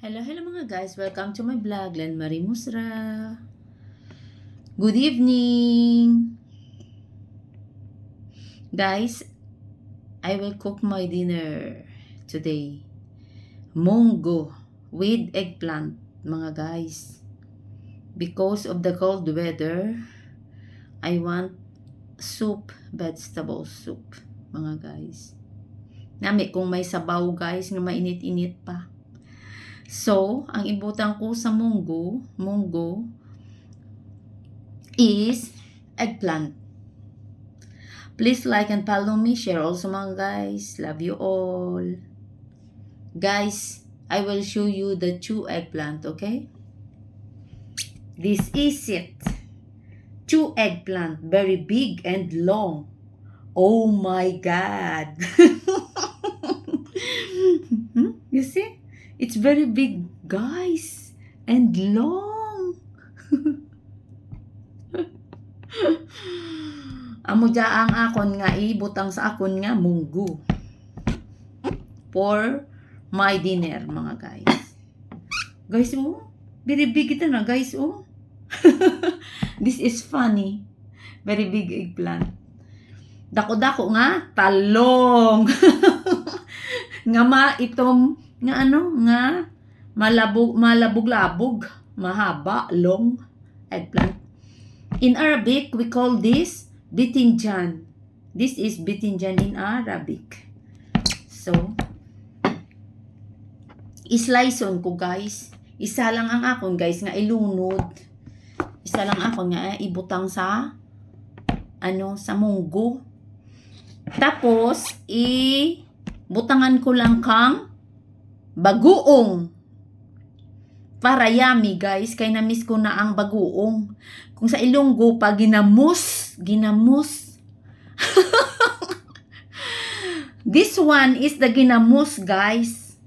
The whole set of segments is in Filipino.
Hello mga guys. Welcome to my vlog, Len Marie Musra. Good evening. Guys, I will cook my dinner today. Munggo with eggplant, mga guys. Because of the cold weather, I want soup, vegetable soup, mga guys. Nami kung may sabaw guys, nga mainit-init pa. So, ang ibutang ko sa munggo is eggplant. Please like and follow me. Share also mga guys. Love you all. Guys, I will show you the 2 eggplant, okay? This is it. 2 eggplant. Very big and long. Oh my God. You see? It's very big, guys, and long. Amo ang akon nga ibutang sa akon nga munggo for my dinner, mga guys. Guys, oh, very big ito na, guys, oh. This is funny. Very big eggplant. Dako-dako nga, talong. Nga itom nga nga malabog-labog, mahaba, long eggplant. In Arabic, we call this bitinjan. This is bitinjan in Arabic. So, isliceon ko guys. Isa lang ang akon guys nga ilunod. Isa lang akon nga ibutang sa sa munggo. Tapos butangan ko lang kang bagoong para yummy guys, kay na-miss ko na ang bagoong. Kung sa Ilonggo pa ginamos. This one is the ginamos guys.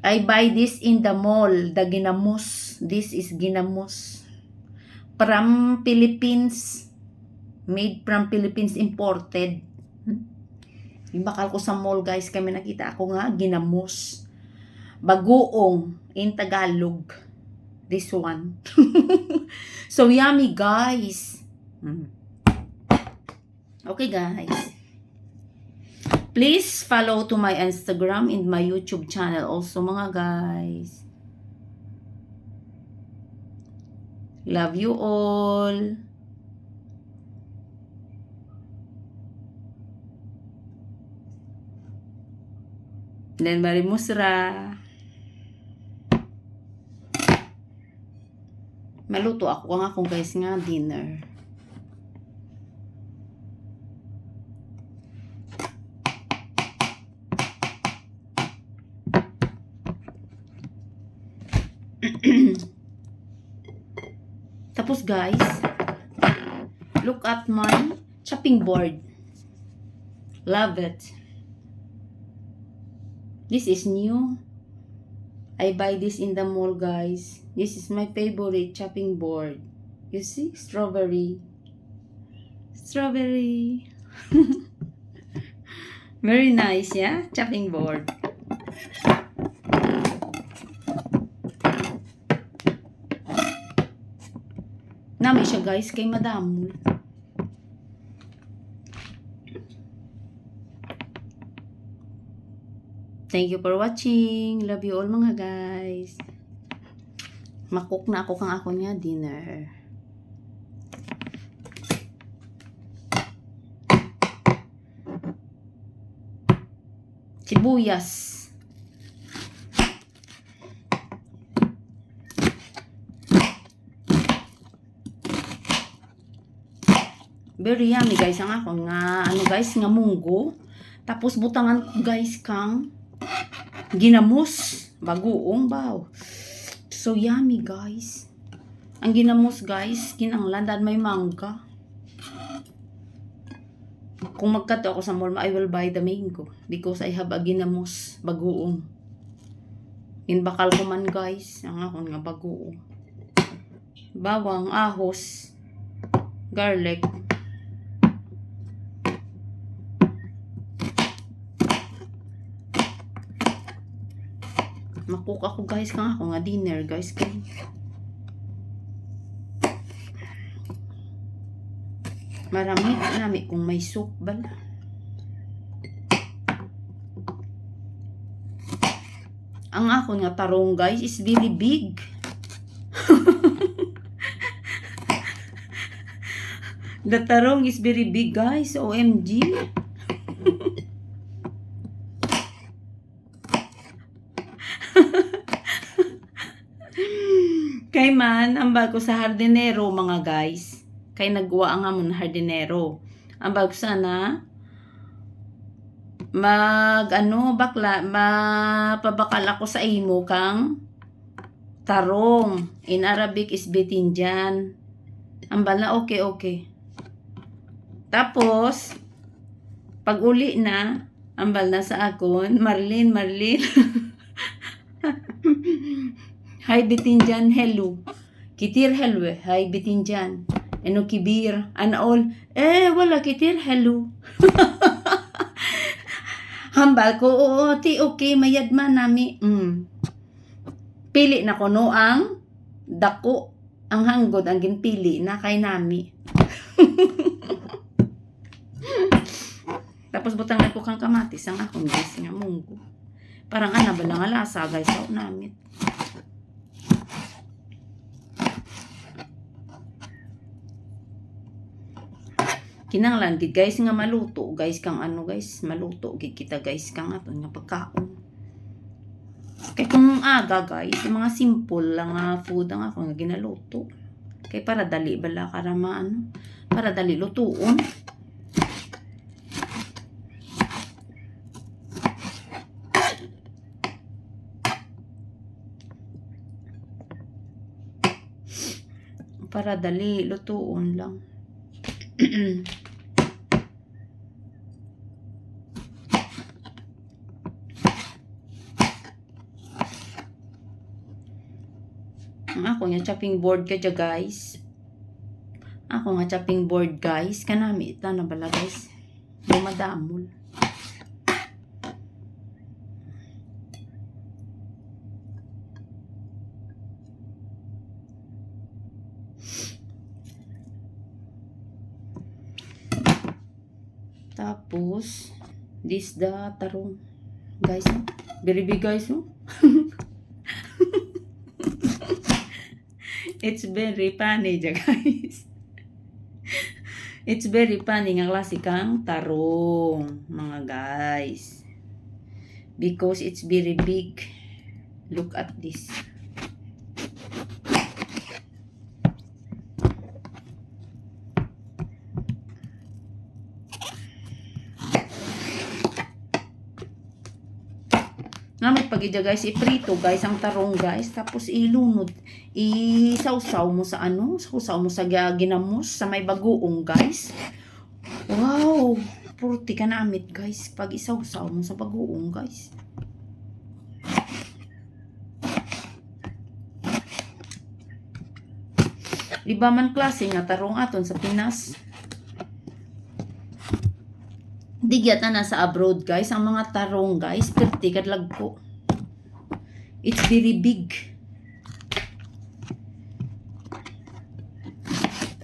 I buy this in the mall, the ginamos. This is ginamos from Philippines, made from Philippines, imported. Yung bakal ko sa mall guys, kami nakita ako nga ginamos. Bagoong in Tagalog. This one. So yummy guys. Okay guys. Please follow to my Instagram and my YouTube channel also mga guys. Love you all. Len Marie Musra. Maluto ako nga kung guys nga dinner. Tapos guys, look at my chopping board. Love it. This is new. I buy this in the mall guys. This is my favorite chopping board. You see? Strawberry. Very nice, yeah? Chopping board. Nami siya guys kay Madam. Thank you for watching. Love you all mga guys. Makuk na ako kang ako niya dinner. Sibuyas. Very yummy guys ang ako nga guys nga munggo. Tapos butangan guys kang ginamos, bagoong baw. So yummy guys. Ang ginamos guys, kinanglan dan may mangga. Kung magkato ako sa mall, I will buy the mango because I have a ginamos, bagoong. In bakal ko man guys, ang akon nga bagoong. Bawang, ahos, garlic. Makook ako guys kang ako nga dinner guys kay marami kung may soup bala. Ang ako nga tarong guys is very big. The tarong is very big guys. OMG. Kay man, ang bago sa hardinero mga guys. Kay nagwa ang amon hardinero. Ang bago sana mapabakal ako sa imo kang tarong. In Arabic is bitinjan. Ang bala, okay. Tapos, pag uli na, ang bala sa akon, Marlin. Hi bitinjan, hello. Kitir hello, hi bitinjan. Ano kibir, an all. Wala kitir hello. Hambal ko, oo, ti okay, mayad man nami. Pili na ko no ang dako, ang hanggod, ang ginpili na kay nami. Tapos butang ko kang kamatis, ang akong guys nga munggo. Parang ba lang alasa guys, sa namit. Kinanglan gid guys nga maluto guys kang ano guys maluto gid kita guys kang ato nga pagkaon. Kay kung aga guys mga simple lang nga food ang ako nga ginaluto. Kay para dali bala karama ano para dali lutuon. Para dali lutuon lang. Ako nga chopping board ka dya guys. Ako nga chopping board guys. Kanami ita na bala guys. Bumadamol. Tapos, this the tarong. Guys, no? Very big guys, no? It's very funny dya, guys. It's very funny nga klase kang tarong, mga guys. Because it's very big. Look at this. Namit pagidya guys, iprito guys ang tarong guys, tapos ilunod, isawsaw mo sa ano, sausaw mo sa ginamos, sa may bagoong guys. Wow, purti ka namit guys, pag isawsaw mo sa bagoong guys. Iba man klase nga tarong aton sa Pinas. Digyata na sa abroad guys ang mga tarong guys, perti kadlag ko. It's very big.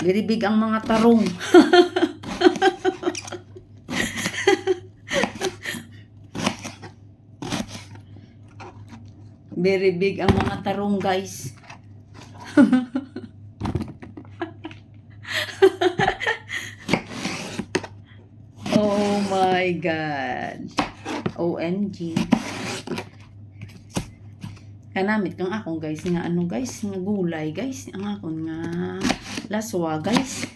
Very big ang mga tarong. Very big ang mga tarong guys. Oh my God. OMG. Kanamit kang akong guys nga ano guys, nga gulay guys. Ang akong nga laswa guys.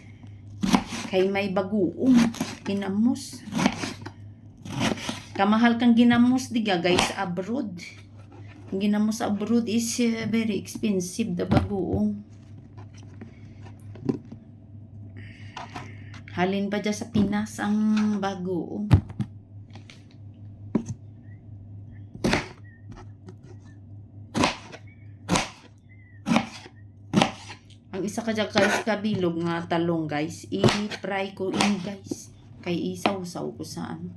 Kay may bagoong ginamos. Kamahal kang ginamos diga guys abroad. Ang ginamos abroad is very expensive the bagoong. Halin pa dyan sa Pinas ang bagoong. Ang isa ka dyan guys kabilog nga talong guys, i-fry ko in guys. Kay isaw-saw ko sa ano,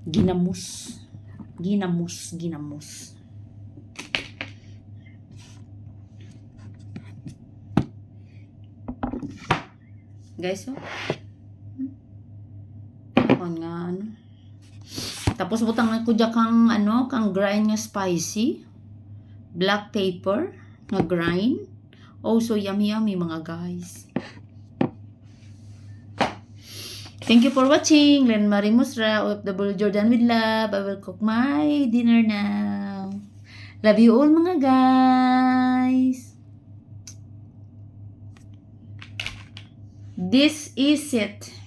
ginamos. Guys, oh. Ako nga, ano. Tapos butang ko dyan kang grind nga spicy. Black pepper nga grind. Oh, so yummy mga guys. Thank you for watching. Len Marie Musra, OFW Jordan with love. I will cook my dinner now. Love you all mga guys. This is it.